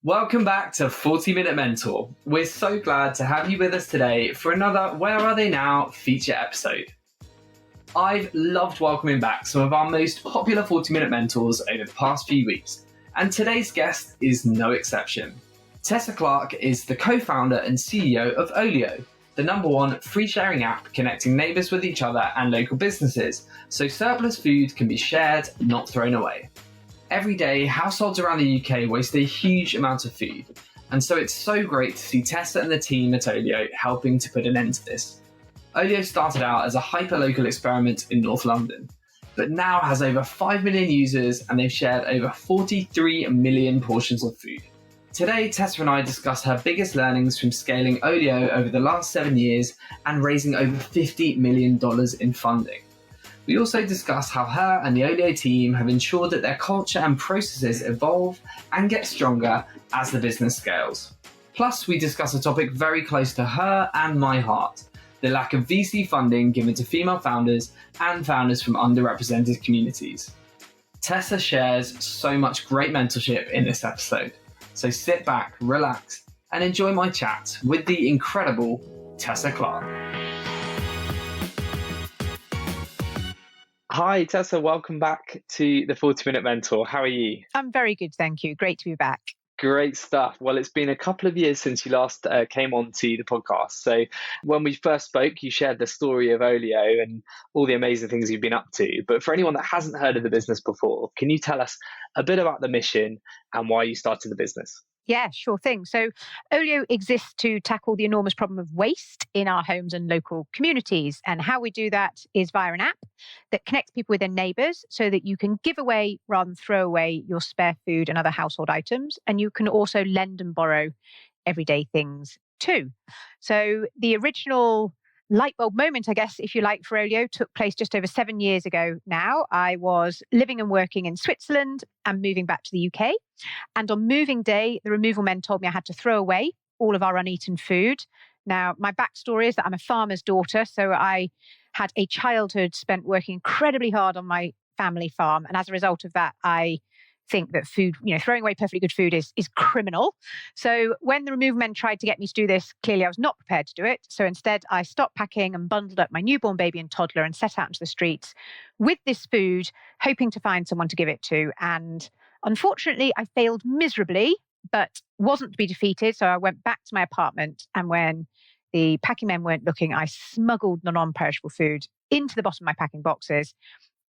Welcome back to 40-Minute Mentor. We're so glad to have you with us today for another Where Are They Now feature episode. I've loved welcoming back some of our most popular 40-Minute Mentors over the past few weeks, and today's guest is no exception. Tessa Clarke is the co-founder and CEO of OLIO, the #1 free sharing app connecting neighbours with each other and local businesses, so surplus food can be shared, not thrown away. Every day, households around the UK waste a huge amount of food, and so it's so great to see Tessa and the team at OLIO helping to put an end to this. OLIO started out as a hyper-local experiment in North London, but now has over 5 million users and they've shared over 43 million portions of food. Today, Tessa and I discuss her biggest learnings from scaling OLIO over the last 7 years and raising over $50 million in funding. We also discuss how her and the OLIO team have ensured that their culture and processes evolve and get stronger as the business scales. Plus, we discuss a topic very close to her and my heart, the lack of VC funding given to female founders and founders from underrepresented communities. Tessa shares so much great mentorship in this episode, so sit back, relax, and enjoy my chat with the incredible Tessa Clarke. Hi, Tessa. Welcome back to the 40-Minute Mentor. How are you? I'm very good, thank you. Great to be back. Great stuff. Well, it's been a couple of years since you last came on to the podcast. So when we first spoke, you shared the story of OLIO and all the amazing things you've been up to. But for anyone that hasn't heard of the business before, can you tell us a bit about the mission and why you started the business? Yeah, sure thing. So OLIO exists to tackle the enormous problem of waste in our homes and local communities. And how we do that is via an app that connects people with their neighbours so that you can give away rather than throw away your spare food and other household items. And you can also lend and borrow everyday things too. So the original light bulb moment, I guess, if you like, for OLIO took place just over 7 years ago now. I was living and working in Switzerland and moving back to the UK. And on moving day, the removal men told me I had to throw away all of our uneaten food. Now, my backstory is that I'm a farmer's daughter, so I had a childhood spent working incredibly hard on my family farm. And as a result of that, I think that food, throwing away perfectly good food is criminal. So when the removal men tried to get me to do this, clearly I was not prepared to do it. So instead, I stopped packing and bundled up my newborn baby and toddler and set out into the streets with this food, hoping to find someone to give it to. And unfortunately, I failed miserably, but wasn't to be defeated. So I went back to my apartment, and when the packing men weren't looking, I smuggled the non-perishable food into the bottom of my packing boxes.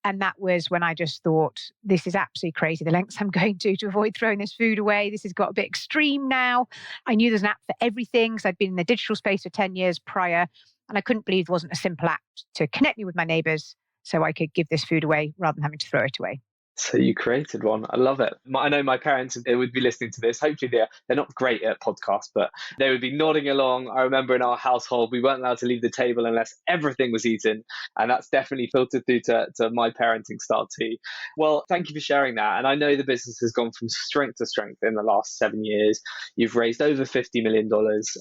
And that was when I just thought, this is absolutely crazy, the lengths I'm going to avoid throwing this food away. This has got a bit extreme now. I knew there's an app for everything because I'd been in the digital space for 10 years prior. And I couldn't believe there wasn't a simple app to connect me with my neighbours so I could give this food away rather than having to throw it away. So you created one. I love it. I know my parents would be listening to this. Hopefully they're not great at podcasts, but they would be nodding along. I remember in our household, we weren't allowed to leave the table unless everything was eaten. And that's definitely filtered through to my parenting style too. Well, thank you for sharing that. And I know the business has gone from strength to strength in the last 7 years. You've raised over $50 million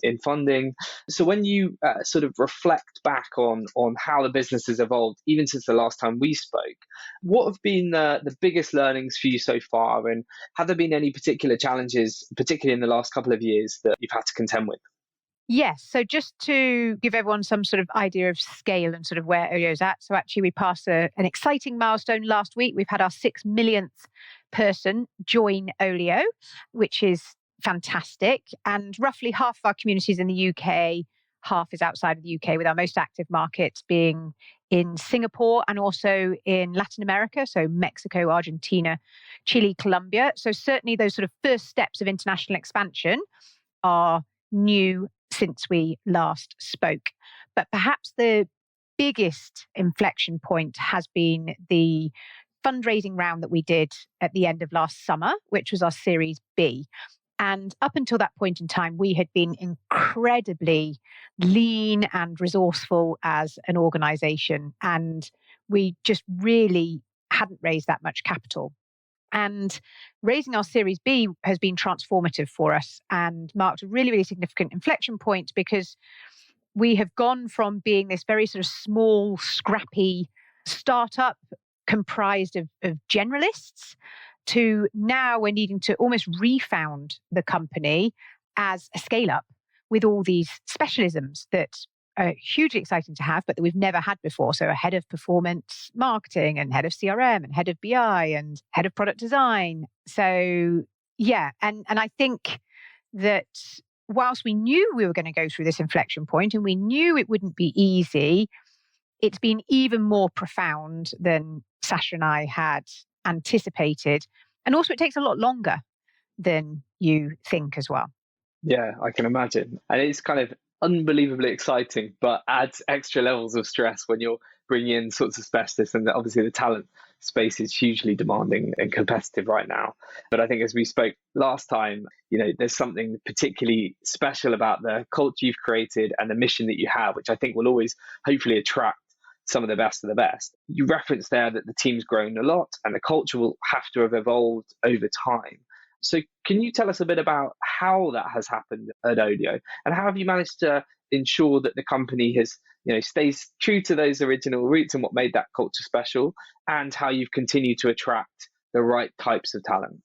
in funding. So when you sort of reflect back on how the business has evolved, even since the last time we spoke, what have been the biggest learnings for you so far, and have there been any particular challenges, particularly in the last couple of years, that you've had to contend with? Yes. So just to give everyone some sort of idea of scale and sort of where OLIO's at. So actually we passed an exciting milestone last week. We've had our 6 millionth person join OLIO, which is fantastic. And roughly half of our communities in the UK, half is outside of the UK, with our most active markets being in Singapore and also in Latin America, so Mexico, Argentina, Chile, Colombia. So certainly those sort of first steps of international expansion are new since we last spoke. But perhaps the biggest inflection point has been the fundraising round that we did at the end of last summer, which was our Series B. And up until that point in time, we had been incredibly lean and resourceful as an organization. And we just really hadn't raised that much capital. And raising our Series B has been transformative for us and marked a really, really significant inflection point, because we have gone from being this very sort of small, scrappy startup comprised of generalists to now we're needing to almost refound the company as a scale up with all these specialisms that are hugely exciting to have, but that we've never had before. So a head of performance marketing and head of CRM and head of BI and head of product design. So yeah, and I think that whilst we knew we were going to go through this inflection point and we knew it wouldn't be easy, it's been even more profound than Sasha and I had anticipated. And also it takes a lot longer than you think as well. Yeah, I can imagine. And it's kind of unbelievably exciting, but adds extra levels of stress when you're bringing in sorts of specialists. And obviously the talent space is hugely demanding and competitive right now. But I think as we spoke last time, there's something particularly special about the culture you've created and the mission that you have, which I think will always hopefully attract some of the best of the best. You referenced there that the team's grown a lot and the culture will have to have evolved over time. So can you tell us a bit about how that has happened at OLIO and how have you managed to ensure that the company has, stays true to those original roots and what made that culture special, and how you've continued to attract the right types of talent?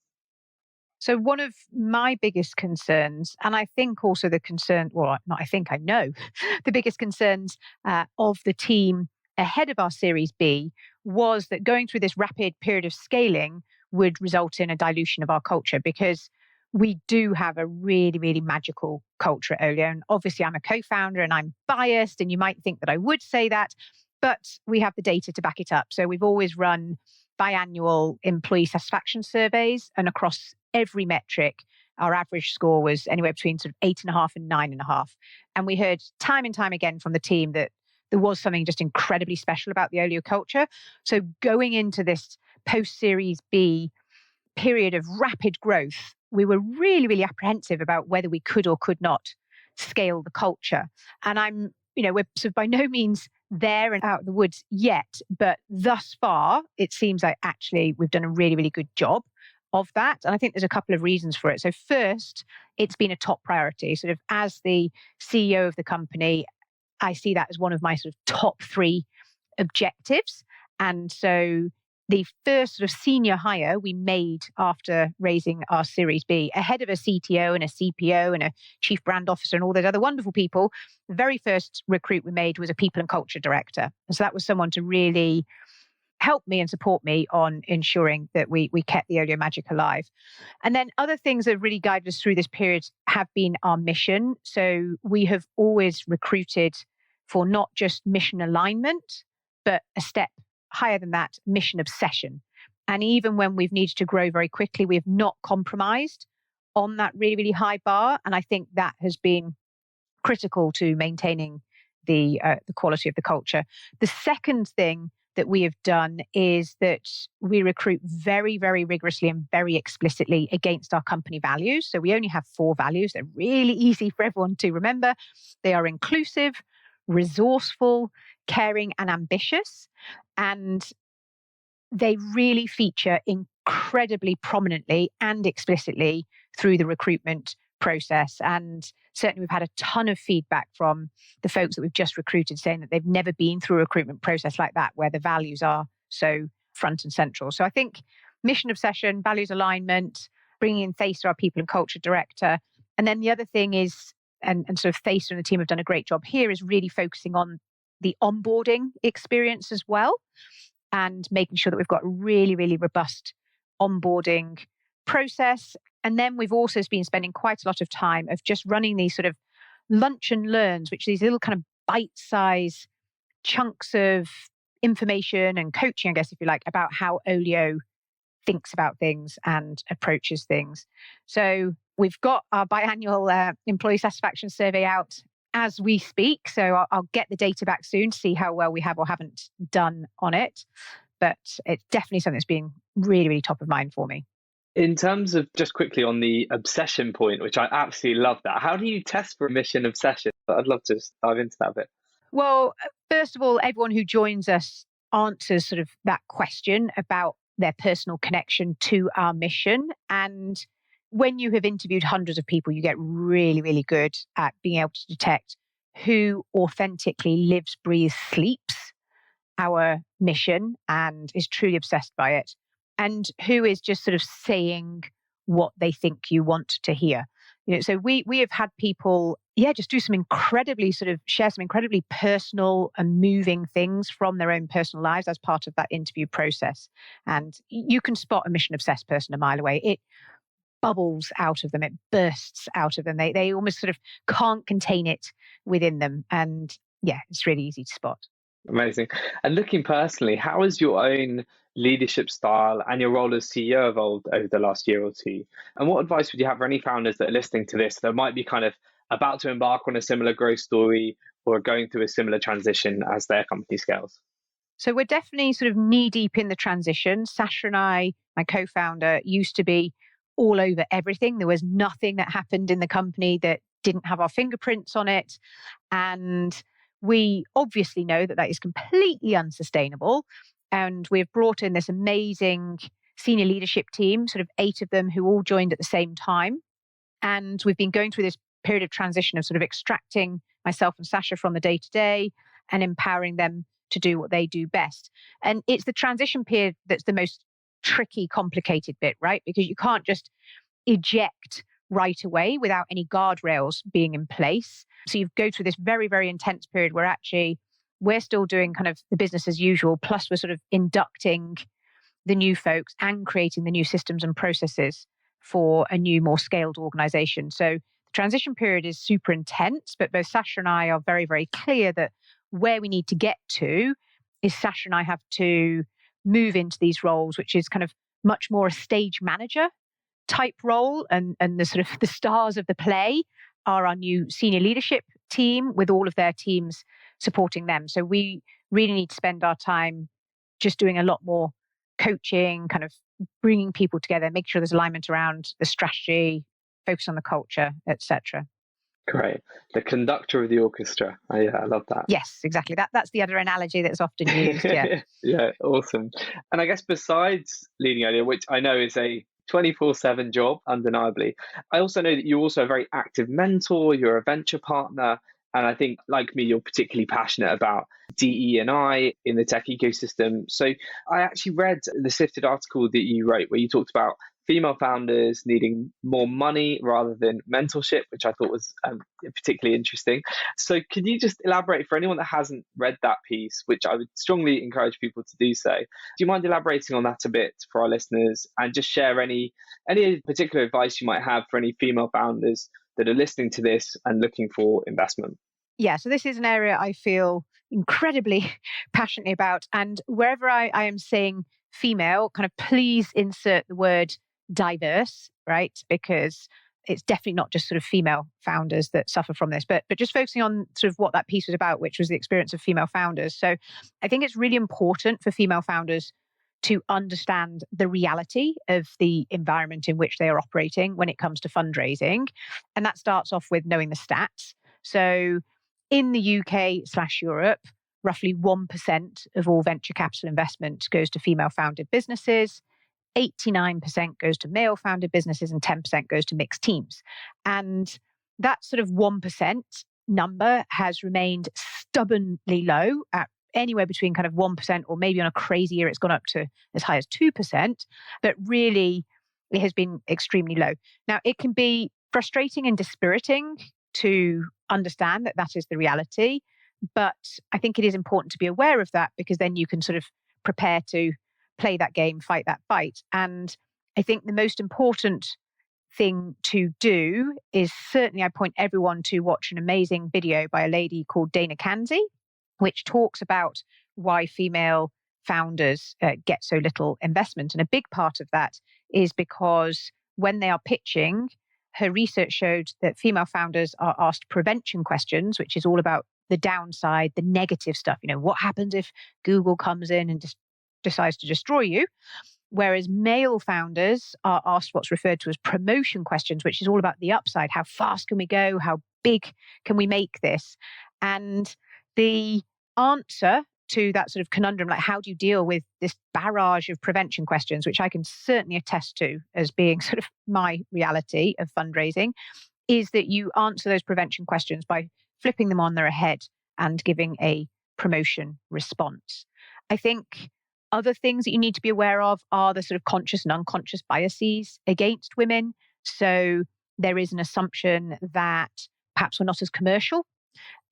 So one of my biggest concerns, and I think also the concern, well, not I think, I know, the biggest concerns of the team ahead of our Series B was that going through this rapid period of scaling would result in a dilution of our culture, because we do have a really, really magical culture at OLIO. And obviously I'm a co-founder and I'm biased, and you might think that I would say that, but we have the data to back it up. So we've always run biannual employee satisfaction surveys, and across every metric, our average score was anywhere between sort of 8.5 and 9.5. And we heard time and time again from the team that there was something just incredibly special about the OLIO culture. So going into this post-Series B period of rapid growth, we were really, really apprehensive about whether we could or could not scale the culture. And we're sort of by no means there and out of the woods yet, but thus far, it seems like actually we've done a really, really good job of that. And I think there's a couple of reasons for it. So first, it's been a top priority. Sort of as the CEO of the company, I see that as one of my sort of top 3 objectives. And so the first sort of senior hire we made after raising our Series B, ahead of a CTO and a CPO and a chief brand officer and all those other wonderful people, the very first recruit we made was a people and culture director. And so that was someone to really help me and support me on ensuring that we kept the OLIO magic alive. And then other things that have really guided us through this period have been our mission. So we have always recruited for not just mission alignment, but a step higher than that, mission obsession. And even when we've needed to grow very quickly, we have not compromised on that really, really high bar. And I think that has been critical to maintaining the quality of the culture. The second thing that we have done is that we recruit very, very rigorously and very explicitly against our company values. So we only have 4 values. They're really easy for everyone to remember. They are inclusive, resourceful, caring, and ambitious. And they really feature incredibly prominently and explicitly through the recruitment process. And certainly we've had a ton of feedback from the folks that we've just recruited saying that they've never been through a recruitment process like that, where the values are so front and central. So I think mission obsession, values alignment, bringing in Tessa, our people and culture director. And then the other thing is, and sort of Tessa and the team have done a great job here, is really focusing on the onboarding experience as well, and making sure that we've got a really, really robust onboarding process. And then we've also been spending quite a lot of time of just running these sort of lunch and learns, which are these little kind of bite-sized chunks of information and coaching, I guess, if you like, about how OLIO thinks about things and approaches things. So we've got our biannual employee satisfaction survey out as we speak. So I'll get the data back soon to see how well we have or haven't done on it. But it's definitely something that's been really, really top of mind for me. In terms of, just quickly on the obsession point, which I absolutely love that, how do you test for mission obsession? I'd love to just dive into that a bit. Well, first of all, everyone who joins us answers sort of that question about their personal connection to our mission. And when you have interviewed hundreds of people, you get really, really good at being able to detect who authentically lives, breathes, sleeps our mission and is truly obsessed by it. and who is just sort of saying what they think you want to hear. So we have had people, just do some incredibly share some incredibly personal and moving things from their own personal lives as part of that interview process. And you can spot a mission obsessed person a mile away. It bubbles out of them, it bursts out of them. They almost sort of can't contain it within them. And it's really easy to spot. Amazing. And looking personally, how has your own leadership style and your role as CEO evolved over the last year or two? And what advice would you have for any founders that are listening to this that might be kind of about to embark on a similar growth story or going through a similar transition as their company scales? So we're definitely sort of knee deep in the transition. Sasha and I, my co-founder, used to be all over everything. There was nothing that happened in the company that didn't have our fingerprints on it. And we obviously know that that is completely unsustainable. And we've brought in this amazing senior leadership team, sort of 8 of them who all joined at the same time. And we've been going through this period of transition of sort of extracting myself and Sasha from the day-to-day and empowering them to do what they do best. And it's the transition period that's the most tricky, complicated bit, right? Because you can't just eject right away without any guardrails being in place. So you go through this very, very intense period where actually we're still doing kind of the business as usual, plus we're sort of inducting the new folks and creating the new systems and processes for a new, more scaled organization. So the transition period is super intense, but both Sasha and I are very, very clear that where we need to get to is Sasha and I have to move into these roles, which is kind of much more a stage manager type role. And the sort of the stars of the play are our new senior leadership team with all of their teams supporting them. So we really need to spend our time just doing a lot more coaching, kind of bringing people together, make sure there's alignment around the strategy, focus on the culture, etc. Great. The conductor of the orchestra. I love that. Yes, exactly. That's the other analogy that's often used. Yeah. Yeah, awesome. And I guess besides leading OLIO, which I know is a 24/7 job, undeniably, I also know that you're also a very active mentor, you're a venture partner, and I think, like me, you're particularly passionate about DE&I in the tech ecosystem. So I actually read the Sifted article that you wrote where you talked about female founders needing more money rather than mentorship, which I thought was particularly interesting. So could you just elaborate for anyone that hasn't read that piece, which I would strongly encourage people to do so? Do you mind elaborating on that a bit for our listeners and just share any particular advice you might have for any female founders that are listening to this and looking for investment? Yeah, so this is an area I feel incredibly passionately about. And wherever I am saying female, kind of please insert the word diverse, right? Because it's definitely not just sort of female founders that suffer from this, but just focusing on sort of what that piece was about, which was the experience of female founders. So I think it's really important for female founders to understand the reality of the environment in which they are operating when it comes to fundraising. And that starts off with knowing the stats. So in the UK/Europe, roughly 1% of all venture capital investment goes to female founded businesses. 89% goes to male founded businesses and 10% goes to mixed teams. And that sort of 1% number has remained stubbornly low at anywhere between kind of 1% or maybe on a crazy year, it's gone up to as high as 2%. But really, it has been extremely low. Now, it can be frustrating and dispiriting to understand that that is the reality. But I think it is important to be aware of that because then you can sort of prepare to play that game, fight that fight. And I think the most important thing to do is certainly I point everyone to watch an amazing video by a lady called Dana Kanzi, which talks about why female founders get so little investment. And a big part of that is because when they are pitching, her research showed that female founders are asked prevention questions, which is all about the downside, the negative stuff. What happens if Google comes in and decides to destroy you? Whereas male founders are asked what's referred to as promotion questions, which is all about the upside. How fast can we go? How big can we make this? And the answer to that sort of conundrum, like how do you deal with this barrage of prevention questions, which I can certainly attest to as being sort of my reality of fundraising, is that you answer those prevention questions by flipping them on their head and giving a promotion response. I think Other things that you need to be aware of are the sort of conscious and unconscious biases against women. So there is an assumption that perhaps we're not as commercial.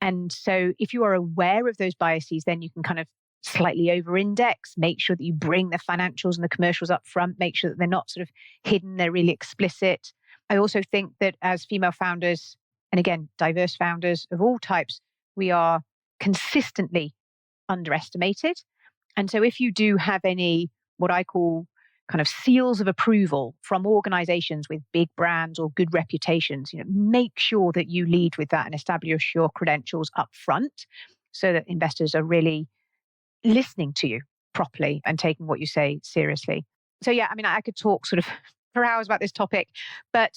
And so if you are aware of those biases, then you can kind of slightly over-index, make sure that you bring the financials and the commercials up front, make sure that they're not sort of hidden, they're really explicit. I also think that as female founders, and again, diverse founders of all types, we are consistently underestimated. And so if you do have any, what I call kind of seals of approval from organizations with big brands or good reputations, make sure that you lead with that and establish your credentials up front so that investors are really listening to you properly and taking what you say seriously. So yeah, I mean, I could talk sort of for hours about this topic, but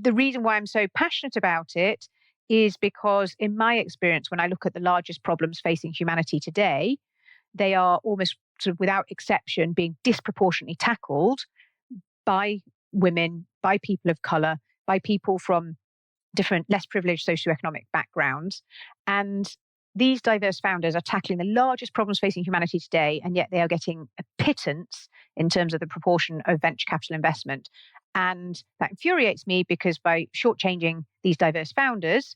the reason why I'm so passionate about it is because in my experience, when I look at the largest problems facing humanity today, they are almost sort of without exception being disproportionately tackled by women, by people of color, by people from different, less privileged socioeconomic backgrounds. And these diverse founders are tackling the largest problems facing humanity today, and yet they are getting a pittance in terms of the proportion of venture capital investment. And that infuriates me because by shortchanging these diverse founders,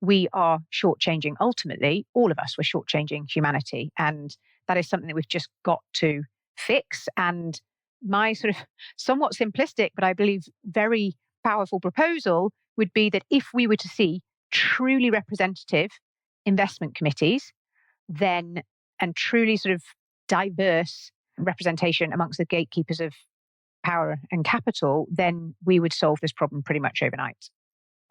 we are shortchanging, ultimately, all of us, we're shortchanging humanity. And that is something that we've just got to fix. And my sort of somewhat simplistic, but I believe very powerful proposal would be that if we were to see truly representative investment committees, then, and truly sort of diverse representation amongst the gatekeepers of power and capital, then we would solve this problem pretty much overnight.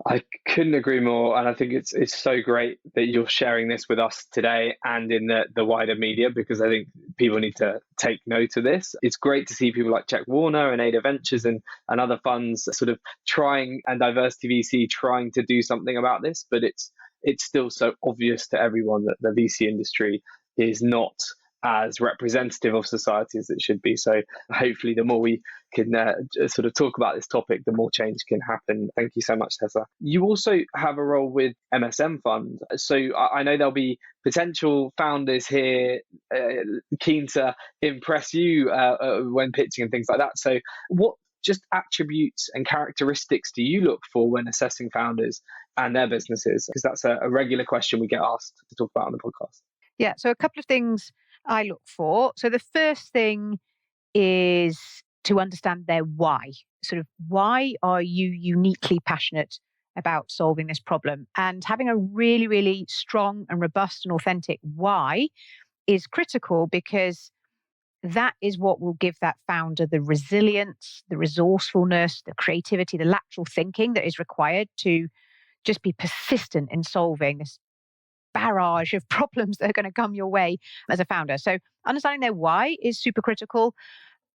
I couldn't agree more, and I think it's so great that you're sharing this with us today and in the wider media, because I think people need to take note of this. It's great to see people like Czech Warner and Ada Ventures and other funds sort of trying, and Diversity VC trying to do something about this, but it's still so obvious to everyone that the VC industry is not as representative of society as it should be. So hopefully the more we can sort of talk about this topic, the more change can happen. Thank you so much, Tessa. You also have a role with MSM Fund. So I know there'll be potential founders here keen to impress you when pitching and things like that. So what just attributes and characteristics do you look for when assessing founders and their businesses? Because that's a regular question we get asked to talk about on the podcast. Yeah, so a couple of things I look for. So the first thing is to understand their why. Sort of, why are you uniquely passionate about solving this problem? And having a really, really strong and robust and authentic why is critical, because that is what will give that founder the resilience, the resourcefulness, the creativity, the lateral thinking that is required to just be persistent in solving this barrage of problems that are going to come your way as a founder. So understanding their why is super critical.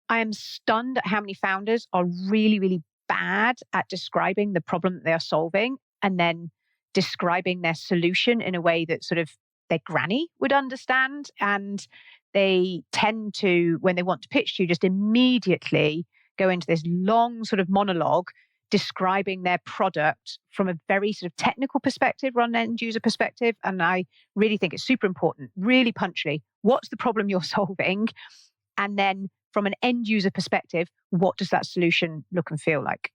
I am stunned at how many founders are really, really bad at describing the problem that they are solving and then describing their solution in a way that sort of their granny would understand. And they tend to, when they want to pitch to you, just immediately go into this long sort of monologue describing their product from a very sort of technical perspective rather than an end user perspective. And I really think it's super important, really punctually, what's the problem you're solving? And then from an end user perspective, what does that solution look and feel like?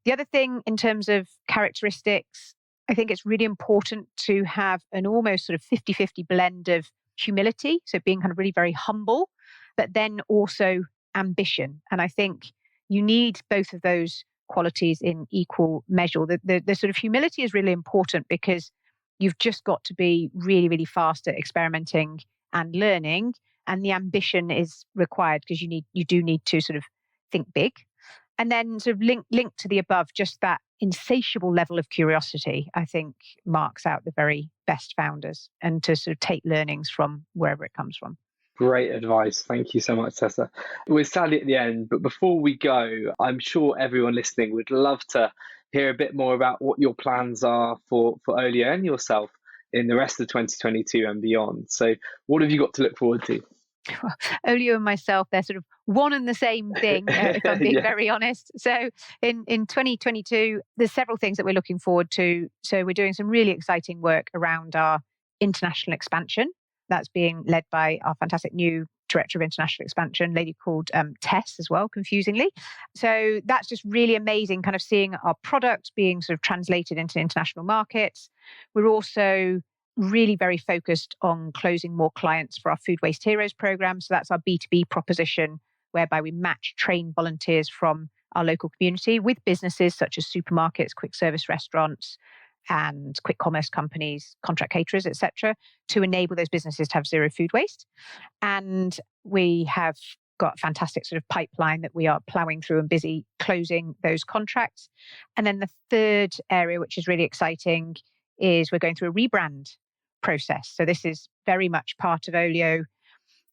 The other thing in terms of characteristics, I think it's really important to have an almost sort of 50-50 blend of humility, so being kind of really very humble, but then also ambition. And I think you need both of those qualities in equal measure. The sort of humility is really important because you've just got to be really, really fast at experimenting and learning. And the ambition is required because you do need to sort of think big. And then sort of linked to the above, just that insatiable level of curiosity, I think marks out the very best founders, and to sort of take learnings from wherever it comes from. Great advice. Thank you so much, Tessa. We're sadly at the end, but before we go, I'm sure everyone listening would love to hear a bit more about what your plans are for OLIO and yourself in the rest of 2022 and beyond. So what have you got to look forward to? Well, OLIO and myself, they're sort of one and the same thing, if I'm being very honest. So in 2022, there's several things that we're looking forward to. So we're doing some really exciting work around our international expansion. That's being led by our fantastic new Director of International Expansion, a lady called Tess as well, confusingly. So that's just really amazing, kind of seeing our product being sort of translated into international markets. We're also really very focused on closing more clients for our Food Waste Heroes program. So that's our B2B proposition, whereby we match trained volunteers from our local community with businesses such as supermarkets, quick service restaurants, and quick commerce companies, contract caterers, etc., to enable those businesses to have zero food waste. And we have got a fantastic sort of pipeline that we are ploughing through and busy closing those contracts. And then the third area, which is really exciting, is we're going through a rebrand process. So this is very much part of Olio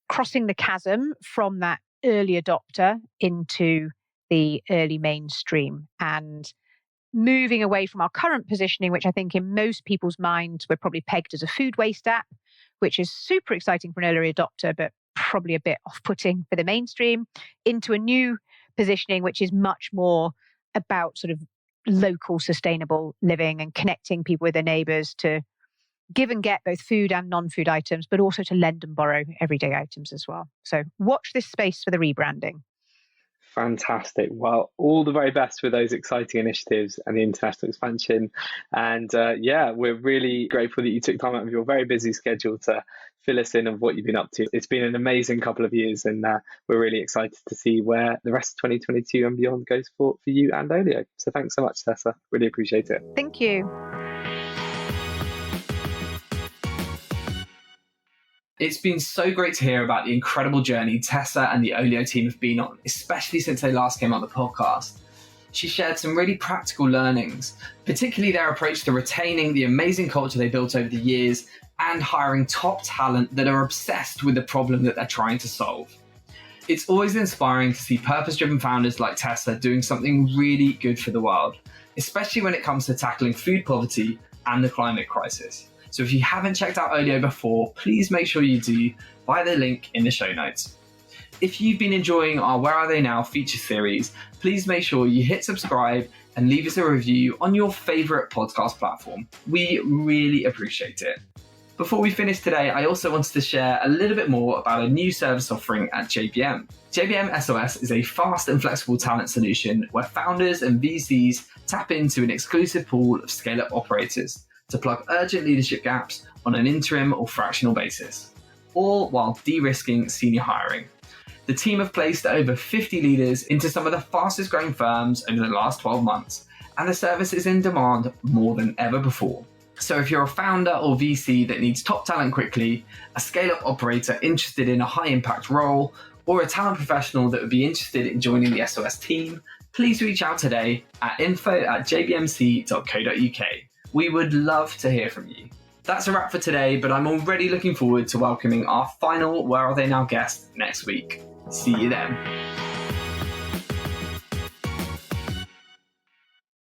crossing the chasm from that early adopter into the early mainstream and moving away from our current positioning, which I think in most people's minds, we're probably pegged as a food waste app, which is super exciting for an early adopter, but probably a bit off-putting for the mainstream, into a new positioning, which is much more about sort of local sustainable living and connecting people with their neighbours to give and get both food and non-food items, but also to lend and borrow everyday items as well. So watch this space for the rebranding. Fantastic. Well, all the very best with those exciting initiatives and the international expansion. And we're really grateful that you took time out of your very busy schedule to fill us in on what you've been up to. It's been an amazing couple of years, and we're really excited to see where the rest of 2022 and beyond goes for you and Olio. So thanks so much, Tessa. Really appreciate it. Thank you. It's been so great to hear about the incredible journey Tessa and the Olio team have been on, especially since they last came on the podcast. She shared some really practical learnings, particularly their approach to retaining the amazing culture they built over the years and hiring top talent that are obsessed with the problem that they're trying to solve. It's always inspiring to see purpose-driven founders like Tessa doing something really good for the world, especially when it comes to tackling food poverty and the climate crisis. So if you haven't checked out Olio before, please make sure you do via the link in the show notes. If you've been enjoying our Where Are They Now feature series, please make sure you hit subscribe and leave us a review on your favourite podcast platform. We really appreciate it. Before we finish today, I also wanted to share a little bit more about a new service offering at JBM. JBM SOS is a fast and flexible talent solution where founders and VCs tap into an exclusive pool of scale-up operators to plug urgent leadership gaps on an interim or fractional basis, all while de-risking senior hiring. The team have placed over 50 leaders into some of the fastest growing firms over the last 12 months, and the service is in demand more than ever before. So if you're a founder or VC that needs top talent quickly, a scale-up operator interested in a high-impact role, or a talent professional that would be interested in joining the SOS team, please reach out today at info@jbmc.co.uk. We would love to hear from you. That's a wrap for today, but I'm already looking forward to welcoming our final Where Are They Now guest next week. See you then.